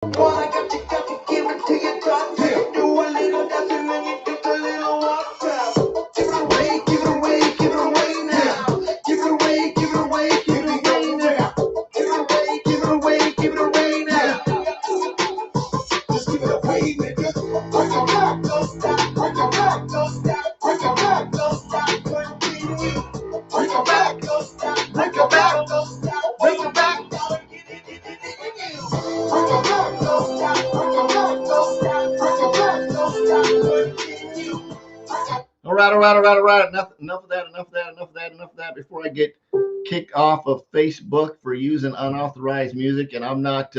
Boy, got to give it to you, top. Do a little dancing and you take a little walk tap. Give it away, give it away, give it away now. Give it away, give it away, give it away now. Give it away, give it away, give it away now. Just give it away, nigga. Break your back, don't stop. Break your back, don't stop. Break your back, don't stop. Continue. Break your back, don't stop. Break your back, don't stop. Break your back, don't stop. All right, all right, all right, all right. Enough of that, enough of that, enough of that, enough of that. Before I get kicked off of Facebook for using unauthorized music, and I'm not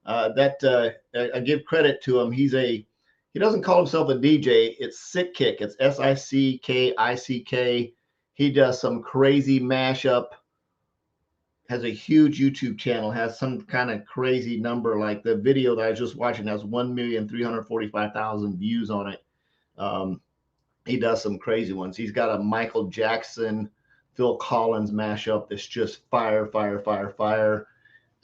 I give credit to him. He doesn't call himself a DJ. It's Sick Kick. It's SICKICK. He does some crazy mashup. Has a huge YouTube channel. Has some kind of crazy number. Like the video that I was just watching has 1,345,000 views on it. He does some crazy ones. He's got a Michael Jackson, Phil Collins mashup that's just fire, fire, fire, fire.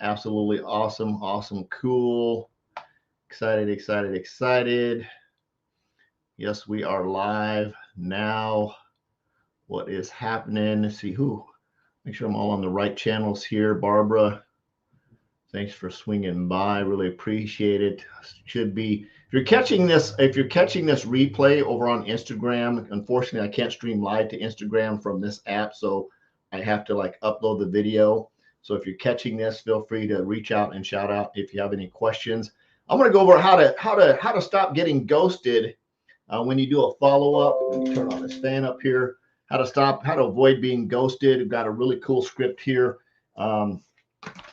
Absolutely awesome, awesome, cool. Excited, excited, excited. Yes, we are live now. What is happening? Let's see who. Make sure I'm all on the right channels here. Barbara, thanks for swinging by. Really appreciate it. Should be. If you're catching this replay over on Instagram, unfortunately, I can't stream live to Instagram from this app, so I have to like upload the video. So if you're catching this, feel free to reach out and shout out if you have any questions. I'm going to go over how to stop getting ghosted when you do a follow up. Let me turn on this fan up here. How to avoid being ghosted. We've got a really cool script here. One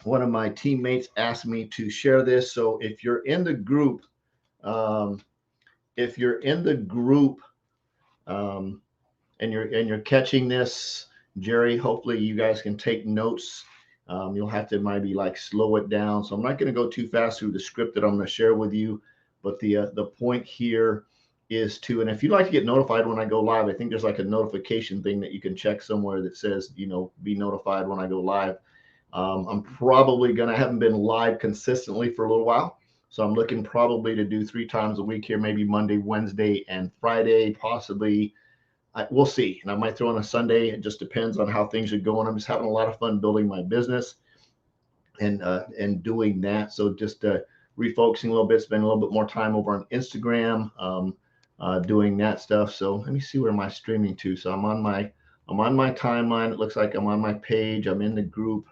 of my teammates asked me to share this. So if you're in the group, and you're catching this, Jerry, hopefully you guys can take notes. You'll have to maybe like slow it down. So I'm not going to go too fast through the script that I'm going to share with you, but the point here is to, and if you'd like to get notified when I go live, I think there's like a notification thing that you can check somewhere that says, be notified when I go live. I'm probably haven't been live consistently for a little while. So I'm looking probably to do 3 times a week here, maybe Monday, Wednesday, and Friday, possibly. We'll see. And I might throw in a Sunday. It just depends on how things are going. I'm just having a lot of fun building my business and doing that. So just refocusing a little bit, spending a little bit more time over on Instagram, doing that stuff. So let me see where am I streaming to. So I'm on my timeline. It looks like I'm on my page. I'm in the group.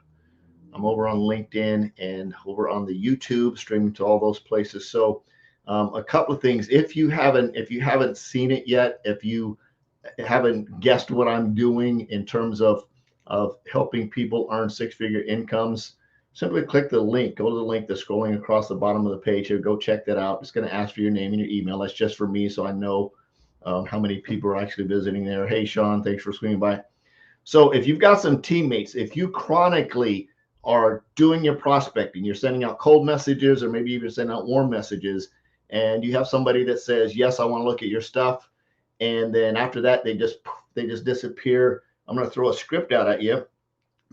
I'm over on LinkedIn and over on the YouTube, streaming to all those places. So a couple of things. If you haven't seen it yet, if you haven't guessed what I'm doing in terms of helping people earn 6-figure incomes, simply click the link. Go to the link that's scrolling across the bottom of the page here. Go check that out. It's going to ask for your name and your email. That's just for me, so I know how many people are actually visiting there. Hey, Sean, thanks for swinging by. So if you've got some teammates, if you chronically are doing your prospecting, you're sending out cold messages or maybe even sending out warm messages, and you have somebody that says, yes, I want to look at your stuff, and then after that they just disappear, I'm going to throw a script out at you,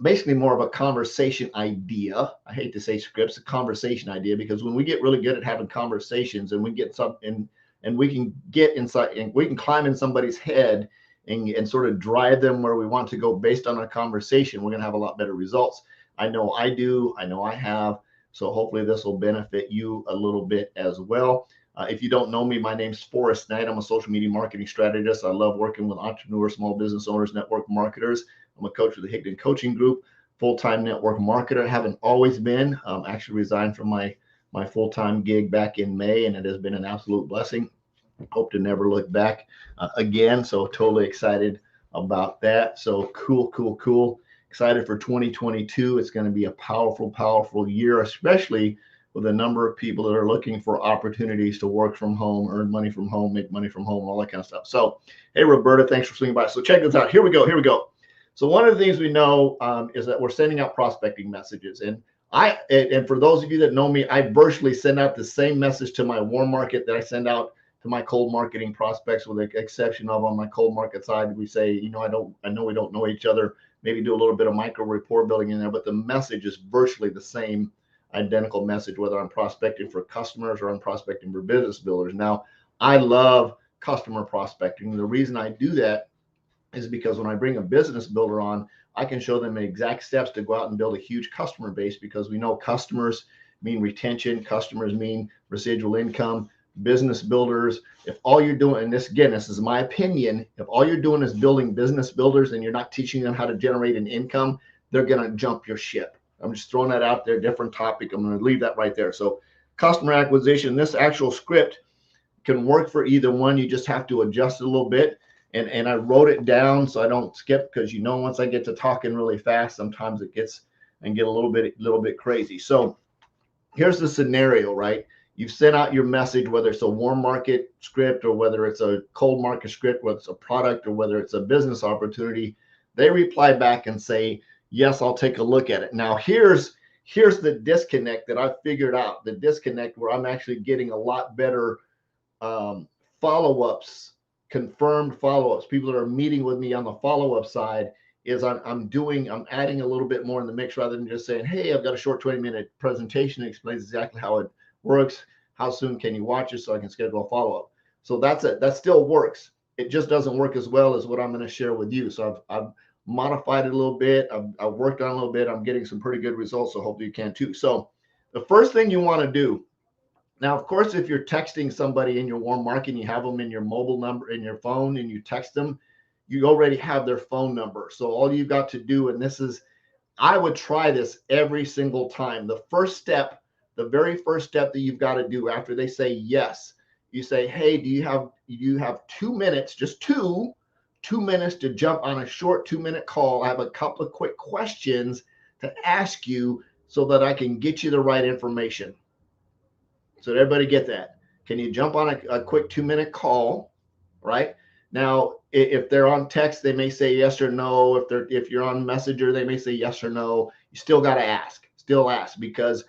basically more of a conversation idea. I hate to say scripts, a conversation idea, because when we get really good at having conversations and we get something and we can get inside and we can climb in somebody's head and sort of drive them where we want to go based on our conversation, we're going to have a lot better results. I know I do. I know I have. So hopefully this will benefit you a little bit as well. If you don't know me, my name's Forrest Knight. I'm a social media marketing strategist. I love working with entrepreneurs, small business owners, network marketers. I'm a coach with the Higdon Coaching Group, full-time network marketer. Haven't always been. Actually resigned from my full-time gig back in May, and it has been an absolute blessing. Hope to never look back again. So totally excited about that. So cool. Excited for 2022. It's going to be a powerful year, especially with a number of people that are looking for opportunities to work from home, earn money from home, make money from home, all that kind of stuff. So, hey, Roberta, thanks for swinging by. So check this out. Here we go. So one of the things we know is that we're sending out prospecting messages. And for those of you that know me, I virtually send out the same message to my warm market that I send out to my cold marketing prospects, with the exception of on my cold market side, we say, I know we don't know each other, maybe do a little bit of micro rapport building in there, but the message is virtually the same identical message, whether I'm prospecting for customers or I'm prospecting for business builders. Now, I love customer prospecting. The reason I do that is because when I bring a business builder on, I can show them the exact steps to go out and build a huge customer base, because we know customers mean retention, customers mean residual income. Business builders, if all you're doing, and this again, this is my opinion, if all you're doing is building business builders and you're not teaching them how to generate an income, they're going to jump your ship. I'm just throwing that out there, different topic. I'm going to leave that right there. So customer acquisition, this actual script can work for either one. You just have to adjust it a little bit. And I wrote it down so I don't skip, because once I get to talking really fast, sometimes it gets a little bit crazy. So here's the scenario, right? You've sent out your message, whether it's a warm market script or whether it's a cold market script, whether it's a product or whether it's a business opportunity. They reply back and say, yes, I'll take a look at it. Now here's the disconnect that I've figured out, the disconnect where I'm actually getting a lot better follow-ups, confirmed follow-ups. People that are meeting with me on the follow-up side is I'm adding a little bit more in the mix, rather than just saying, hey, I've got a short 20-minute presentation that explains exactly how it works. How soon can you watch it so I can schedule a follow-up? So that's it. That still works. It just doesn't work as well as what I'm going to share with you. So I've modified it a little bit. I've worked on it a little bit. I'm getting some pretty good results. So hopefully you can too. So the first thing you want to do, now, of course, if you're texting somebody in your warm market and you have them in your mobile number in your phone and you text them, you already have their phone number. So all you've got to do, and this is, I would try this every single time. The very first step that you've got to do after they say yes, you say, hey, do you have 2 minutes, just two minutes to jump on a short 2-minute call? I have a couple of quick questions to ask you so that I can get you the right information. So everybody get that? Can you jump on a quick 2-minute call, right? Now, if they're on text, they may say yes or no. If you're on Messenger, they may say yes or no. You still got to ask, because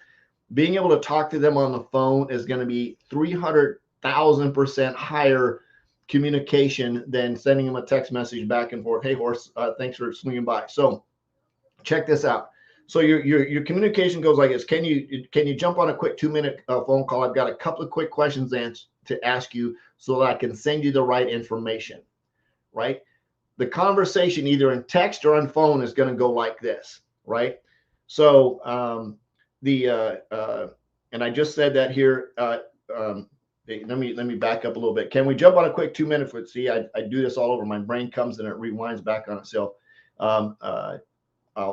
being able to talk to them on the phone is going to be 300,000% higher communication than sending them a text message back and forth. Hey, horse, thanks for swinging by. So check this out. So your communication goes like this. Can you jump on a quick 2-minute phone call? I've got a couple of quick questions to ask you so that I can send you the right information, right? The conversation either in text or on phone is going to go like this, right? So and I just said that here. Let me back up a little bit. Can we jump on a quick 2 minutes? See, I do this all over. My brain comes and it rewinds back on itself. I'm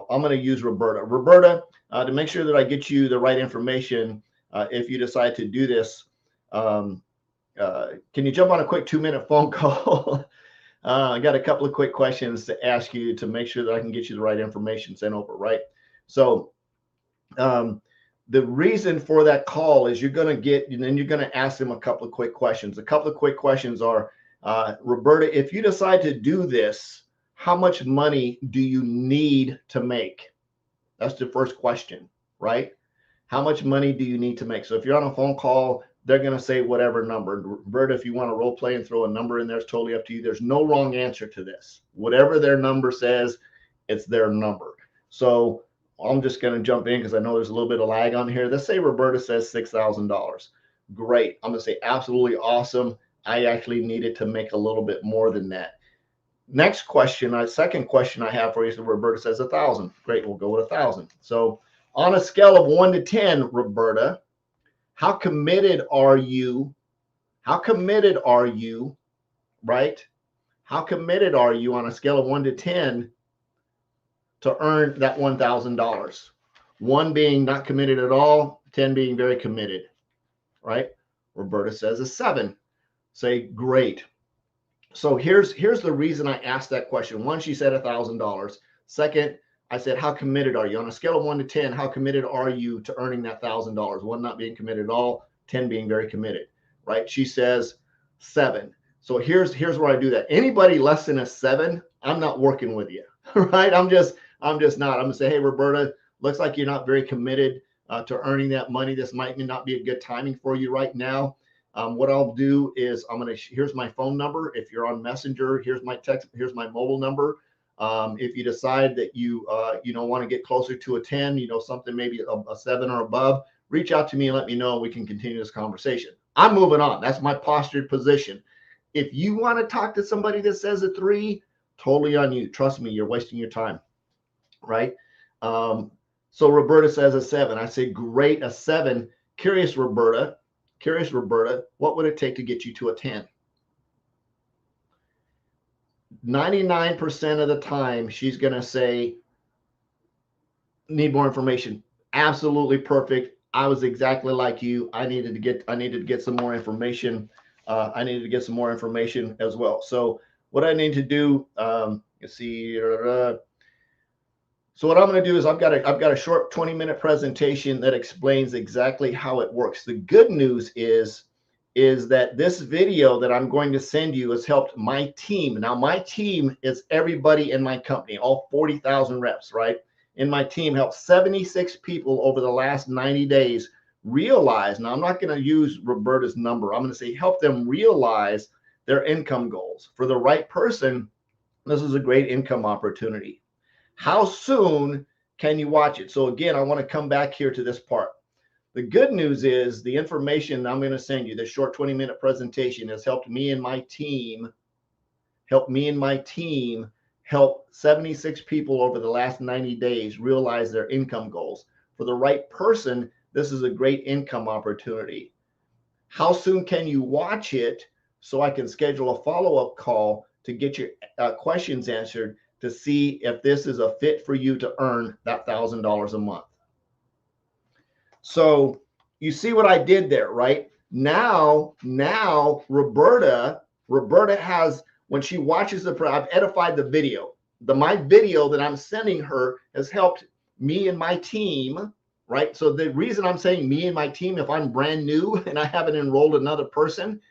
going to use Roberta. Roberta, to make sure that I get you the right information, if you decide to do this, can you jump on a quick 2-minute phone call? I got a couple of quick questions to ask you to make sure that I can get you the right information sent over, right? So the reason for that call is you're going to ask them a couple of quick questions. A couple of quick questions are, Roberta, if you decide to do this, how much money do you need to make? That's the first question, right? How much money do you need to make? So if you're on a phone call, they're going to say whatever number. Roberta, if you want to role play and throw a number in there, it's totally up to you. There's no wrong answer to this. Whatever their number says, it's their number. So I'm just going to jump in because I know there's a little bit of lag on here. Let's say Roberta says $6,000. Great. I'm going to say absolutely awesome. I actually needed to make a little bit more than that. Next question, second question I have for you is Roberta says 1,000. Great, we'll go with 1,000. So on a scale of 1 to 10, Roberta, how committed are you? How committed are you, right? How committed are you on a scale of 1 to 10 to earn that $1,000? 1 being not committed at all, 10 being very committed, right? Roberta says a 7. Say, great. So here's the reason I asked that question. 1, she said $1,000. Second, I said, how committed are you? On a scale of 1 to 10, how committed are you to earning that $1,000? 1 not being committed at all, 10 being very committed, right? She says 7. So here's where I do that. Anybody less than a 7, I'm not working with you, right? I'm just not. I'm gonna say, hey, Roberta, looks like you're not very committed to earning that money. This might not be a good timing for you right now. What I'll do is here's my phone number. If you're on Messenger, here's my text, here's my mobile number. If you decide that you want to get closer to a 10, something maybe a 7 or above, reach out to me and let me know. We can continue this conversation. I'm moving on. That's my postured position. If you want to talk to somebody that says a 3, totally on you. Trust me, you're wasting your time, right? So Roberta says a 7. I say, great, a 7. Curious, Roberta, what would it take to get you to a 10? 99% of the time, she's going to say, need more information. Absolutely perfect. I was exactly like you. I needed to get some more information. I needed to get some more information as well. So what I need to do, let's see. So what I'm going to do is I've got a short 20-minute presentation that explains exactly how it works. The good news is that this video that I'm going to send you has helped my team. Now, my team is everybody in my company, all 40,000 reps, right? And my team helped 76 people over the last 90 days realize. Now, I'm not going to use Roberta's number. I'm going to say help them realize their income goals. For the right person, this is a great income opportunity. How soon can you watch it? So again, I want to come back here to this part. The good news is the information I'm going to send you, this short 20-minute presentation, has helped me and my team help 76 people over the last 90 days realize their income goals. For the right person, this is a great income opportunity. How soon can you watch it so I can schedule a follow-up call to get your questions answered to see if this is a fit for you to earn that $1,000 a month? So you see what I did there, right? Now Roberta has, when she watches I've edified the video. My video that I'm sending her has helped me and my team, right? So the reason I'm saying me and my team, if I'm brand new and I haven't enrolled another person,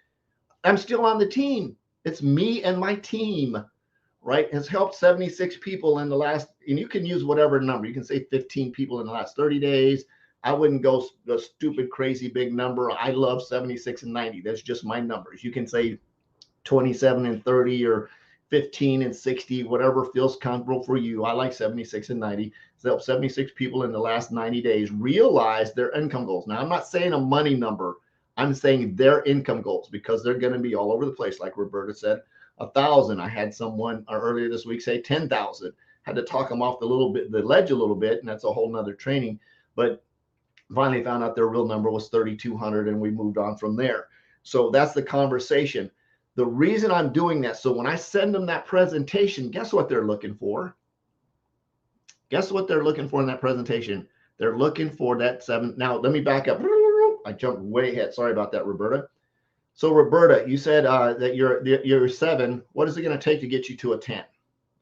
I'm still on the team. It's me and my team, right? Has helped 76 people in the last, and you can use whatever number. You can say 15 people in the last 30 days. I wouldn't go the stupid, crazy big number. I love 76 and 90. That's just my numbers. You can say 27 and 30 or 15 and 60, whatever feels comfortable for you. I like 76 and 90. So help 76 people in the last 90 days realize their income goals. Now, I'm not saying a money number. I'm saying their income goals, because they're going to be all over the place. Like Roberta said, 1,000. I had someone earlier this week say 10,000. Had to talk them off the ledge a little bit, and that's a whole nother training. But finally found out their real number was 3,200, and we moved on from there. So that's the conversation. The reason I'm doing that, so when I send them that presentation, guess what they're looking for? Guess what they're looking for in that presentation? They're looking for that 7. Now, let me back up. I jumped way ahead. Sorry about that, Roberta. So, Roberta, you said that you're 7. What is it going to take to get you to a 10?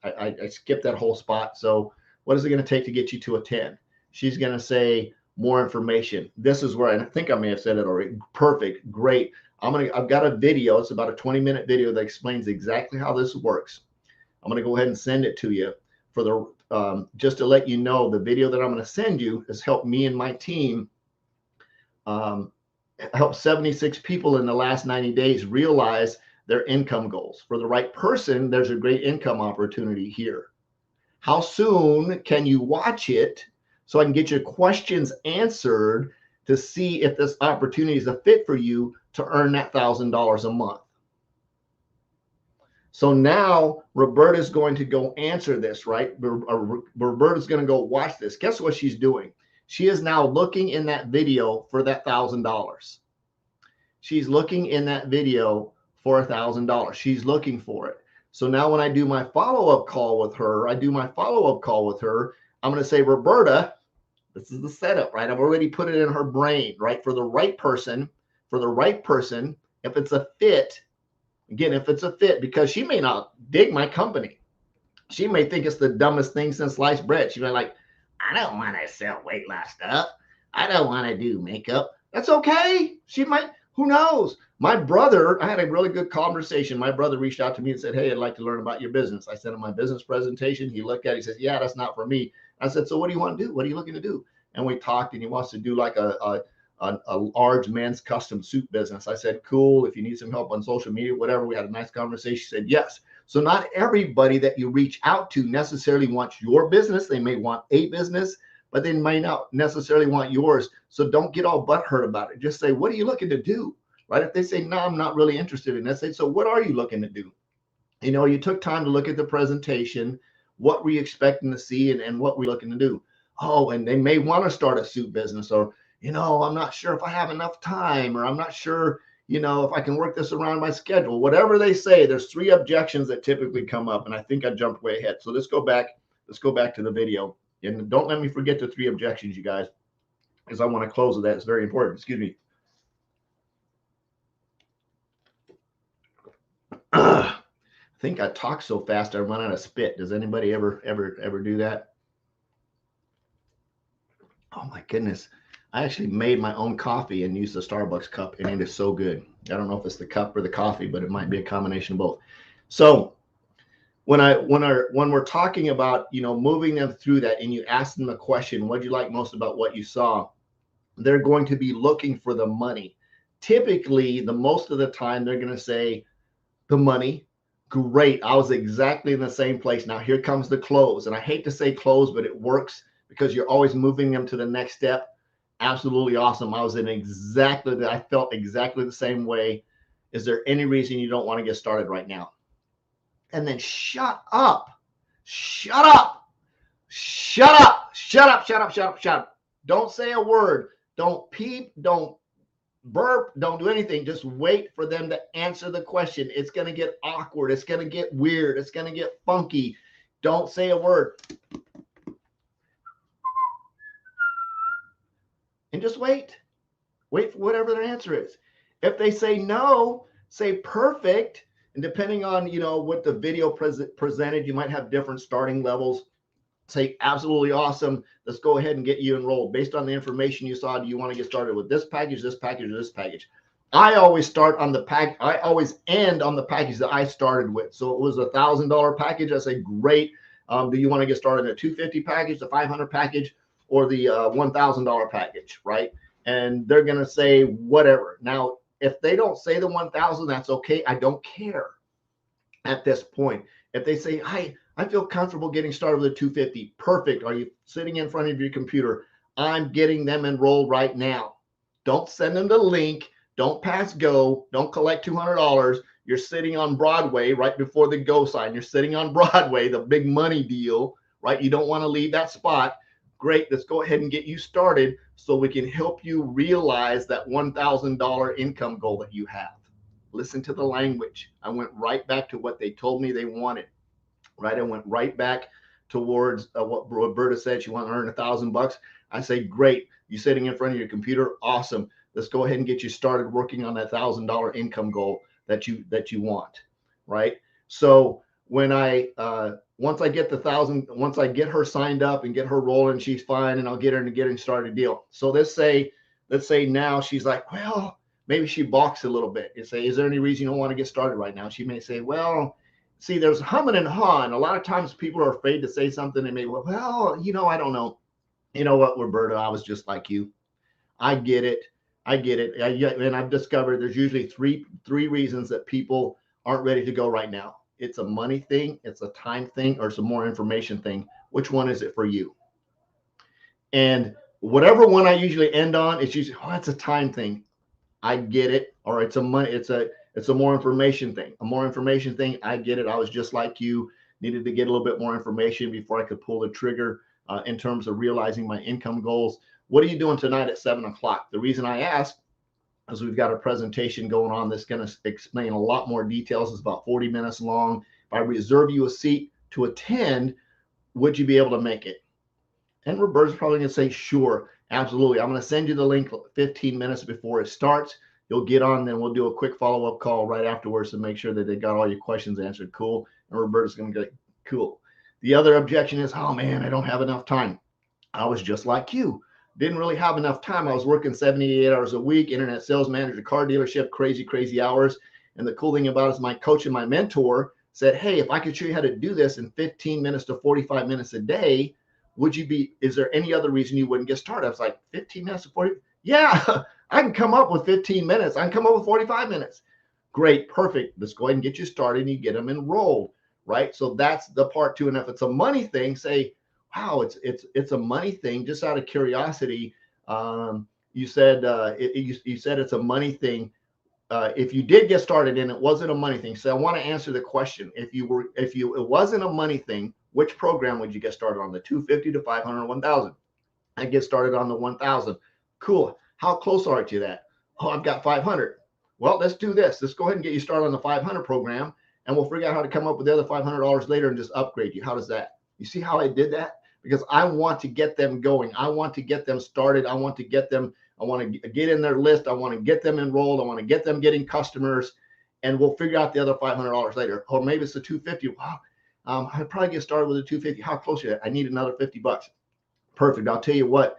I skipped that whole spot. So, what is it going to take to get you to a 10? She's going to say, more information. This is where I think I may have said it already. Perfect. Great. I've got a video. It's about a 20-minute video that explains exactly how this works. I'm going to go ahead and send it to you for the just to let you know, the video that I'm going to send you has helped me and my team help 76 people in the last 90 days realize their income goals. For the right person, there's a great income opportunity here. How soon can you watch it so I can get your questions answered to see if this opportunity is a fit for you to earn that $1,000 a month? So now Roberta's going to go answer this, right? Roberta's going to go watch this. Guess what she's doing? She is now looking in that video for that $1,000. She's looking in that video for $1,000. She's looking for it. So now when I do my follow-up call with her, I'm going to say, Roberta, this is the setup, right? I've already put it in her brain, right? For the right person, if it's a fit, again, if it's a fit, because she may not dig my company. She may think it's the dumbest thing since sliced bread. She may be like, I don't want to sell weight loss stuff. I don't want to do makeup. That's okay. She might, who knows? My brother, I had a really good conversation. My brother reached out to me and said, hey, I'd like to learn about your business. I sent him my business presentation. He looked at it. He says, yeah, that's not for me. I said, so what do you want to do? What are you looking to do? And we talked, and he wants to do like a a large men's custom suit business. I said, cool. If you need some help on social media, whatever. We had a nice conversation. She said, yes. So not everybody that you reach out to necessarily wants your business. They may want a business, but they may not necessarily want yours. So don't get all butthurt about it. Just say, what are you looking to do? Right? If they say, no, I'm not really interested in that, say, so what are you looking to do? You know, you took time to look at the presentation. What were you expecting to see, and what were you looking to do? Oh, and they may want to start a suit business, or, you know, I'm not sure if I have enough time, or I'm not sure, you know, if I can work this around my schedule. Whatever they say, there's 3 objections that typically come up. And I think I jumped way ahead. So let's go back to the video. And don't let me forget the 3 objections, you guys, because I want to close with that. It's very important. Excuse me. I think I talk so fast I run out of spit. Does anybody ever do that? Oh my goodness. I actually made my own coffee and used the Starbucks cup, and it is so good. I don't know if it's the cup or the coffee, but it might be a combination of both. So when we're talking about, you know, moving them through that, and you ask them a question, what do you like most about what you saw? They're going to be looking for the money. Typically, the most of the time, they're going to say the money. Great. I was exactly in the same place. Now here comes the close. And I hate to say close, but it works because you're always moving them to the next step. Absolutely awesome. I was in exactly that. I felt exactly the same way. Is there any reason you don't want to get started right now? And then shut up. Shut up. Shut up. Shut up. Shut up. Shut up. Shut up. Don't say a word. Don't peep. Don't burp. Don't do anything. Just wait for them to answer the question. It's going to get awkward. It's going to get weird. It's going to get funky. Don't say a word. And just wait. Wait for whatever their answer is. If they say no, say perfect. And depending on, you know, what the video presented, you might have different starting levels. Say absolutely awesome. Let's go ahead and get you enrolled. Based on the information you saw, do you want to get started with this package, this package, or this package? I always start on the pack. I always end on the package that I started with. So it was $1,000 package. I say, great. Do you want to get started in a $250 package, the $500 package, or the $1,000 package, right? And they're going to say whatever. Now, if they don't say the 1,000, that's okay. I don't care at this point. If they say, I feel comfortable getting started with a 250, perfect. Are you sitting in front of your computer? I'm getting them enrolled right now. Don't send them the link. Don't pass go. Don't collect $200. You're sitting on Broadway right before the go sign. You're sitting on Broadway, the big money deal, right? You don't want to leave that spot. Great. Let's go ahead and get you started so we can help you realize that $1,000 income goal that you have. Listen to the language. I went right back to what they told me they wanted, right? I went right back towards what Roberta said. She wanted to earn $1,000. I say, great. You sitting in front of your computer? Awesome. Let's go ahead and get you started working on that $1,000 income goal that you want, right? So when once I get the 1,000, once I get her signed up and get her rolling, she's fine, and I'll get her to getting started deal. So let's say now she's like, well, maybe she balks a little bit. You say, is there any reason you don't want to get started right now? She may say, well, see, there's humming and hawing. A lot of times people are afraid to say something. They may, well, you know, I don't know. You know what, Roberta, I was just like you. I get it. And I've discovered there's usually three reasons that people aren't ready to go right now. It's a money thing, it's a time thing, or it's a more information thing. Which one is it for you? And whatever one I usually end on, it's usually, it's a time thing. I get it. Or it's a money, it's a more information thing. A more information thing, I get it. I was just like you, needed to get a little bit more information before I could pull the trigger in terms of realizing my income goals. What are you doing tonight at 7 o'clock? The reason I ask is we've got a presentation going on that's going to explain a lot more details. It's about 40 minutes long. If I reserve you a seat to attend, would you be able to make it? And Roberta's probably going to say, sure, absolutely. I'm going to send you the link 15 minutes before it starts. You'll get on, then we'll do a quick follow-up call right afterwards to make sure that they got all your questions answered. Cool. And Roberta's going to go, cool. The other objection is, oh man, I don't have enough time. I was just like you. Didn't really have enough time. I was working 78 hours a week, internet sales manager, car dealership, crazy hours. And the cool thing about it is my coach and my mentor said, hey, if I could show you how to do this in 15 minutes to 45 minutes a day, is there any other reason you wouldn't get started? I was like, 15 minutes to 40? Yeah, I can come up with 15 minutes. I can come up with 45 minutes. Great, perfect. Let's go ahead and get you started and you get them enrolled, right? So that's the part two. And if it's a money thing, say, wow, it's a money thing. Just out of curiosity, you said you said it's a money thing. If you did get started and it wasn't a money thing, so I want to answer the question. If it wasn't a money thing, which program would you get started on? The 250 to 500, 1000? I get started on the 1000. Cool. How close are you to that? Oh, I've got 500. Well, let's do this. Let's go ahead and get you started on the 500 program, and we'll figure out how to come up with the other $500 later and just upgrade you. How does that? You see how I did that? Because I want to get them going. I want to get them started. I want to get in their list. I want to get them enrolled. I want to get them getting customers, and we'll figure out the other $500 later. Or maybe it's the 250. Wow. I'd probably get started with the 250. How close are you? I need another $50. Perfect. I'll tell you what,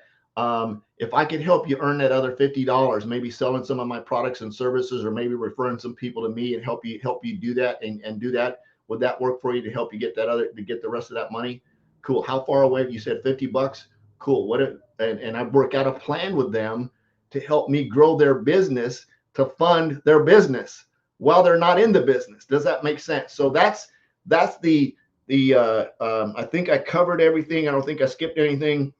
if I could help you earn that other $50, maybe selling some of my products and services, or maybe referring some people to me and help you do that and do that, would that work for you to help you get to get the rest of that money? Cool. How far away? You said $50. Cool. And I work out a plan with them to help me grow their business, to fund their business while they're not in the business. Does that make sense? So that's I think I covered everything. I don't think I skipped anything.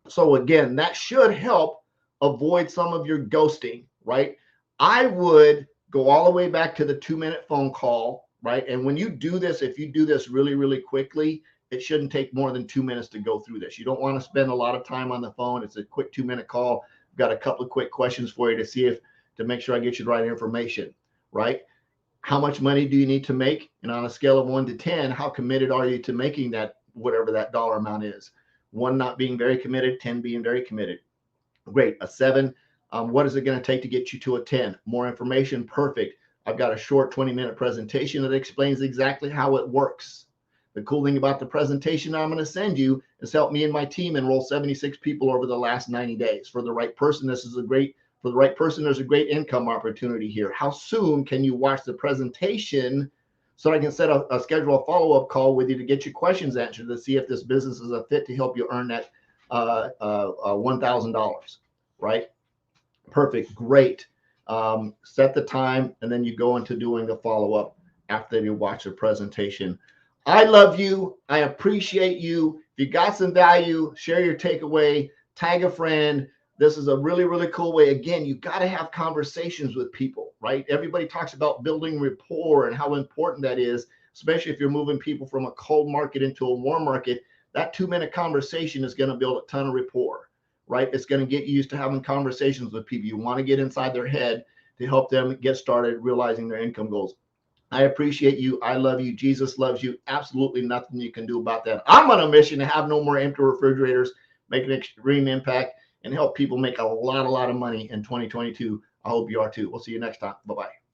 So again, that should help avoid some of your ghosting, right? I would go all the way back to the 2-minute phone call, right? And when you do this, if you do this really, really quickly, it shouldn't take more than 2 minutes to go through this. You don't want to spend a lot of time on the phone. It's a quick 2-minute call. I've got a couple of quick questions for you to make sure I get you the right information, right? How much money do you need to make? And on a scale of 1 to 10, how committed are you to making that, whatever that dollar amount is? 1 not being very committed, 10 being very committed. Great. A 7, what is it going to take to get you to a 10? More information, perfect. I've got a short 20-minute presentation that explains exactly how it works. The cool thing about the presentation I'm going to send you is help me and my team enroll 76 people over the last 90 days. For the right person, for the right person, there's a great income opportunity here. How soon can you watch the presentation so I can schedule a follow-up call with you to get your questions answered to see if this business is a fit to help you earn that $1,000, right? Perfect. Great. Set the time, and then you go into doing the follow-up after you watch the presentation. I love you. I appreciate you. If you got some value, share your takeaway, tag a friend. This is a really, really cool way. Again, you got to have conversations with people, right? Everybody talks about building rapport and how important that is, especially if you're moving people from a cold market into a warm market. That 2-minute conversation is going to build a ton of rapport, right? It's going to get you used to having conversations with people. You want to get inside their head to help them get started realizing their income goals. I appreciate you. I love you. Jesus loves you. Absolutely nothing you can do about that. I'm on a mission to have no more empty refrigerators, make an extreme impact, and help people make a lot of money in 2022. I hope you are too. We'll see you next time. Bye-bye.